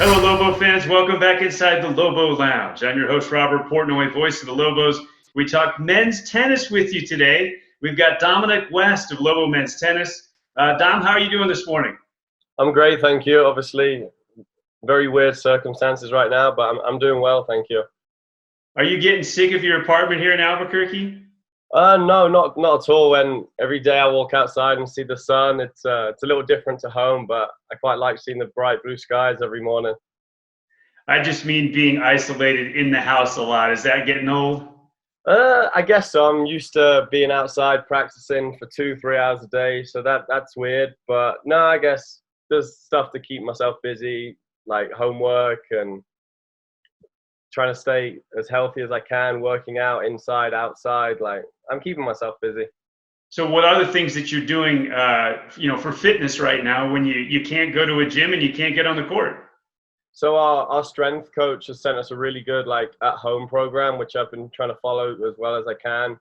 Hello, Lobo fans. Welcome back inside the Lobo Lounge. I'm your host, Robert Portnoy, voice of the Lobos. We talk men's tennis with you today. We've got Dominic West of Lobo Men's Tennis. Dom, how are you doing this morning? I'm great, thank you. Obviously, very weird circumstances right now, but I'm doing well, thank you. Are you getting sick of your apartment here in Albuquerque? No, not at all. When every day I walk outside and see the sun, it's a little different to home, but I quite like seeing the bright blue skies every morning. I just mean being isolated in the house a lot. Is that getting old? I guess so. I'm used to being outside practicing for 2-3 hours a day, so that's weird. But no, I guess there's stuff to keep myself busy, like homework and trying to stay as healthy as I can, working out inside, outside. Like I'm keeping myself busy. So what are the things that you're doing, for fitness right now when you can't go to a gym and you can't get on the court? So our strength coach has sent us a really good like at home program, which I've been trying to follow as well as I can.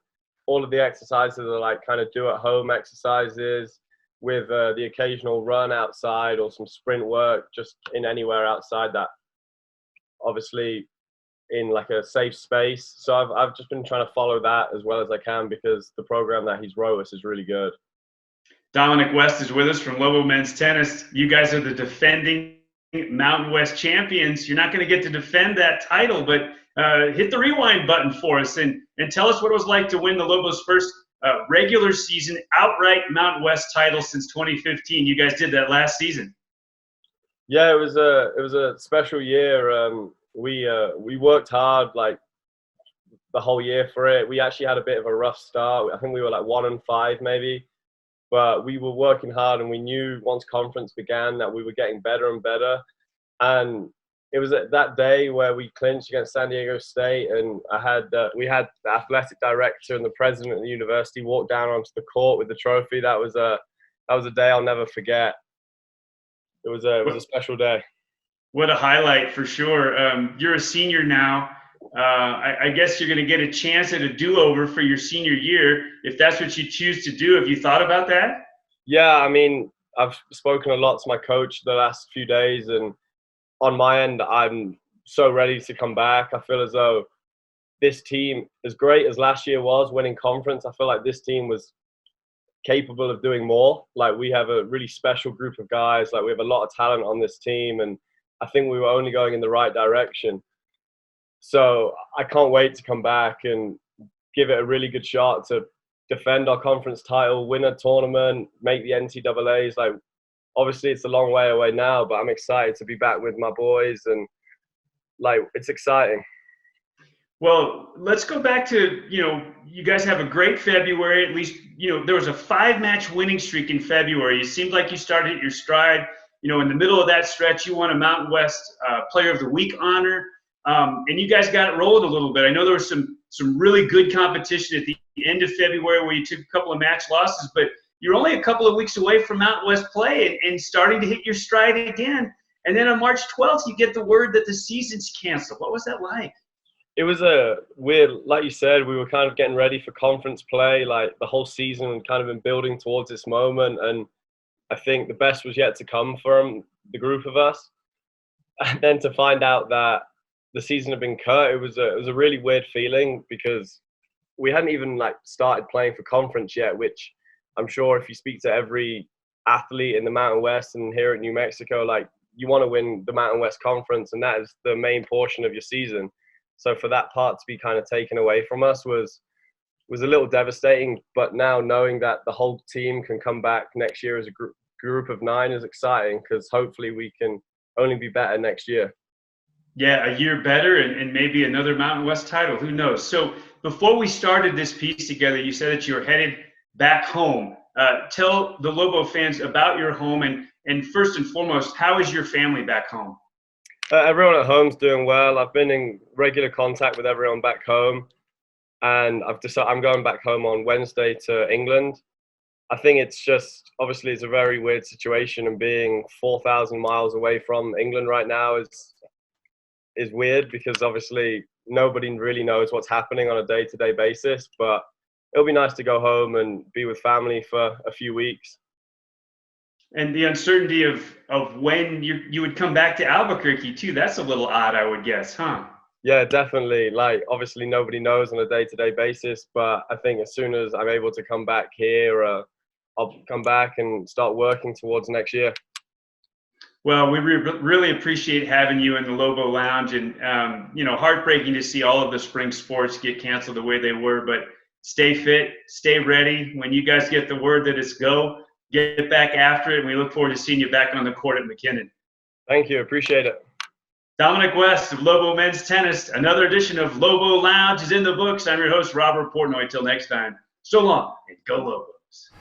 All of the exercises are like kind of do at home exercises with the occasional run outside or some sprint work just in anywhere outside that. Obviously in like a safe space. So I've just been trying to follow that as well as I can because the program that he's wrote us is really good. Dominic West is with us from Lobo Men's Tennis. You guys are the defending Mountain West champions. You're not going to get to defend that title, but hit the rewind button for us and tell us what it was like to win the Lobos' first regular season outright Mountain West title since 2015. You guys did that last season. Yeah, it was a special year. We worked hard like the whole year for it. We actually had a bit of a rough start. I think we were like 1-5 maybe, but we were working hard and we knew once conference began that we were getting better and better. And it was at that day where we clinched against San Diego State, and we had the athletic director and the president of the university walk down onto the court with the trophy. That was a day I'll never forget. It was a special day. What a highlight for sure. You're a senior now. I guess you're going to get a chance at a do-over for your senior year if that's what you choose to do. Have you thought about that? Yeah, I mean, I've spoken a lot to my coach the last few days, and on my end, I'm so ready to come back. I feel as though this team, as great as last year was, winning conference, I feel like this team was capable of doing more. Like we have a really special group of guys. Like we have a lot of talent on this team, and I think we were only going in the right direction. So I can't wait to come back and give it a really good shot to defend our conference title, win a tournament, make the NCAAs. Like, obviously it's a long way away now, but I'm excited to be back with my boys and like, it's exciting. Well, let's go back to, you guys have a great February. At least, there was a 5-match winning streak in February. It seemed like you started at your stride. In the middle of that stretch, you won a Mountain West Player of the Week honor. And you guys got it rolling a little bit. I know there was some really good competition at the end of February where you took a couple of match losses, but you're only a couple of weeks away from Mountain West play and starting to hit your stride again. And then on March 12th, you get the word that the season's canceled. What was that like? It was a weird, like you said, we were kind of getting ready for conference play, like the whole season and kind of been building towards this moment. And I think the best was yet to come from the group of us. And then to find out that the season had been cut, it was a really weird feeling because we hadn't even like started playing for conference yet, which I'm sure if you speak to every athlete in the Mountain West and here at New Mexico, like you want to win the Mountain West Conference, and that is the main portion of your season. So for that part to be kind of taken away from us was a little devastating. But now knowing that the whole team can come back next year as a group of 9 is exciting because hopefully we can only be better next year. Yeah, a year better and maybe another Mountain West title. Who knows? So before we started this piece together, you said that you were headed back home. Tell the Lobo fans about your home and first and foremost, how is your family back home? Everyone at home's doing well. I've been in regular contact with everyone back home, and I've decided I'm going back home on Wednesday to England. I think it's just, obviously it's a very weird situation, and being 4,000 miles away from England right now is weird because obviously nobody really knows what's happening on a day-to-day basis, but it'll be nice to go home and be with family for a few weeks. And the uncertainty of when you would come back to Albuquerque too. That's a little odd, I would guess, huh? Yeah, definitely. Like, obviously, nobody knows on a day-to-day basis, but I think as soon as I'm able to come back here, I'll come back and start working towards next year. Well, we really appreciate having you in the Lobo Lounge, and heartbreaking to see all of the spring sports get canceled the way they were. But stay fit, stay ready. When you guys get the word that it's go, get back after it, and we look forward to seeing you back on the court at McKinnon. Thank you, appreciate it. Dominic West of Lobo Men's Tennis. Another edition of Lobo Lounge is in the books. I'm your host, Robert Portnoy. Till next time, so long and go Lobos.